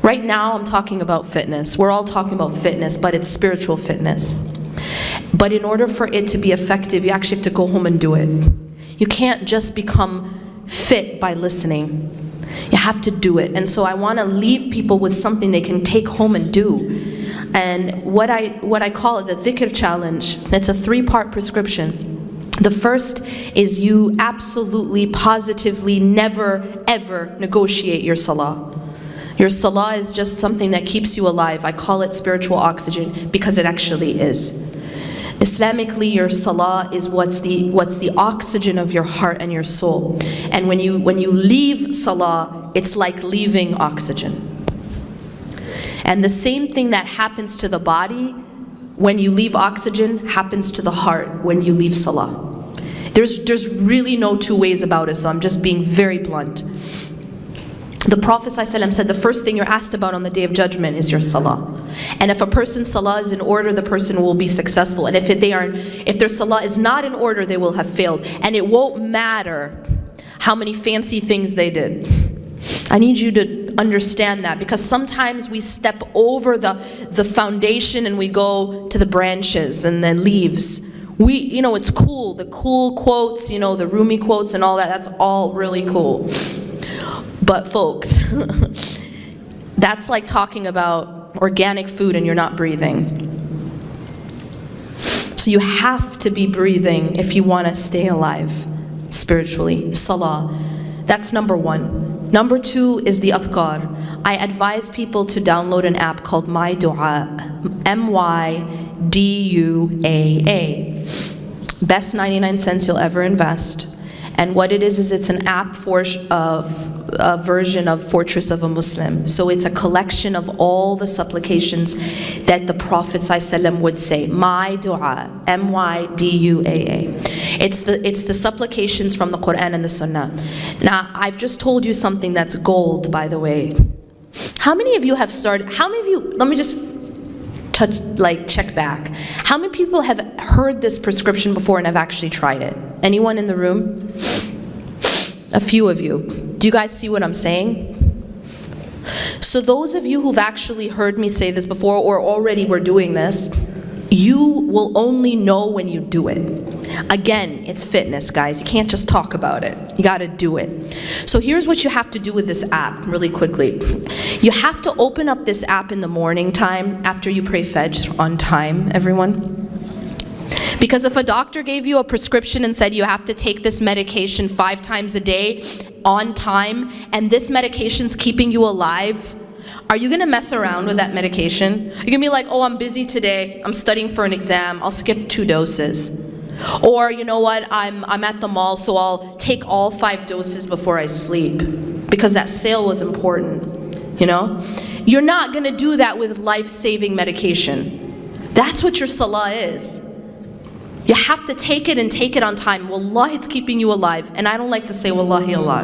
Right now I'm talking about fitness. We're all talking about fitness, but it's spiritual fitness. But in order for it to be effective, you actually have to go home and do it. You can't just become fit by listening. You have to do it. And so I want to leave people with something they can take home and do. And what I call it the dhikr challenge. It's a 3-part prescription. The first is you absolutely, positively never, ever negotiate your salah. Your salah is just something that keeps you alive. I call it spiritual oxygen because it actually is. Islamically, your salah is what's the oxygen of your heart and your soul. And when you leave salah, it's like leaving oxygen. And the same thing that happens to the body when you leave oxygen happens to the heart when you leave salah. There's really no two ways about it, so I'm just being very blunt. The Prophet ﷺ said the first thing you're asked about on the Day of Judgment is your salah. And if a person's salah is in order, the person will be successful. And if their salah is not in order, they will have failed. And it won't matter how many fancy things they did. I need you to understand that, because sometimes we step over the foundation and we go to the branches and then leaves. It's cool, the cool quotes, the Rumi quotes and all that, that's all really cool. But folks, that's like talking about organic food and you're not breathing. So you have to be breathing if you want to stay alive spiritually. Salah, that's number 1. Number 2 is the adhkar. I advise people to download an app called My Dua, MYDUAA. Best 99 cents you'll ever invest. And what it is it's an app for a version of Fortress of a Muslim. So it's a collection of all the supplications that the Prophet ﷺ would say. My Dua, MYDUAA. It's the supplications from the Quran and the Sunnah. Now, I've just told you something that's gold, by the way. How many of you have started, let me just check back. How many people have heard this prescription before and have actually tried it? Anyone in the room? A few of you. Do you guys see what I'm saying? So those of you who've actually heard me say this before or already were doing this, you will only know when you do it. Again, it's fitness, guys. You can't just talk about it. You gotta do it. So here's what you have to do with this app really quickly. You have to open up this app in the morning time after you pray Fajr on time, everyone. Because if a doctor gave you a prescription and said you have to take this medication 5 times a day on time, and this medication's keeping you alive, are you gonna mess around with that medication? You're gonna be like, oh, I'm busy today, I'm studying for an exam, I'll skip 2 doses. Or, you know what, I'm at the mall, so I'll take all 5 doses before I sleep, because that sale was important, You're not gonna do that with life-saving medication. That's what your salah is. You have to take it and take it on time. Wallahi, it's keeping you alive. And I don't like to say wallahi a lot,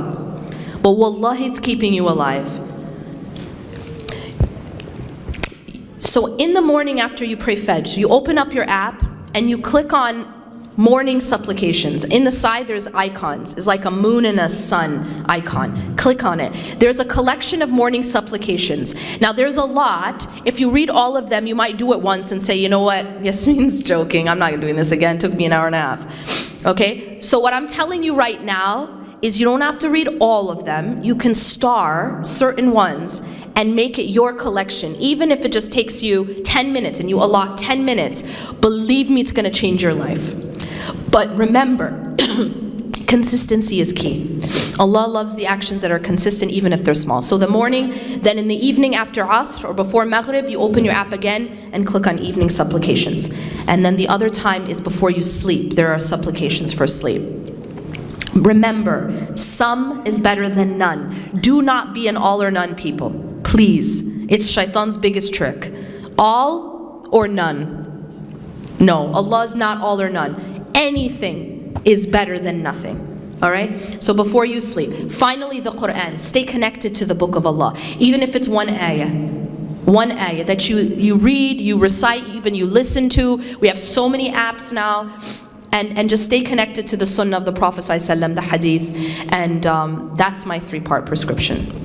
but wallahi, it's keeping you alive. So in the morning after you pray Fajr, you open up your app and you click on morning supplications. In the side there's icons. It's like a moon and a sun icon. Click on it. There's a collection of morning supplications. Now there's a lot. If you read all of them, you might do it once and say, you know what, Yasmin's joking, I'm not doing this again, it took me an hour and a half. Okay, so what I'm telling you right now is you don't have to read all of them. You can star certain ones and make it your collection. Even if it just takes you 10 minutes and you allot 10 minutes, believe me, it's gonna change your life. But remember, consistency is key. Allah loves the actions that are consistent even if they're small. So the morning, then in the evening after Asr or before Maghrib, you open your app again and click on evening supplications. And then the other time is before you sleep. There are supplications for sleep. Remember, some is better than none. Do not be an all or none people. Please. It's shaitan's biggest trick. All or none. No, Allah is not all or none. Anything is better than nothing. Alright? So before you sleep. Finally, the Quran. Stay connected to the book of Allah. Even if it's one ayah. One ayah that you read, you recite, even you listen to. We have so many apps now. And just stay connected to the sunnah of the Prophet ﷺ, the hadith. And that's my 3-part prescription.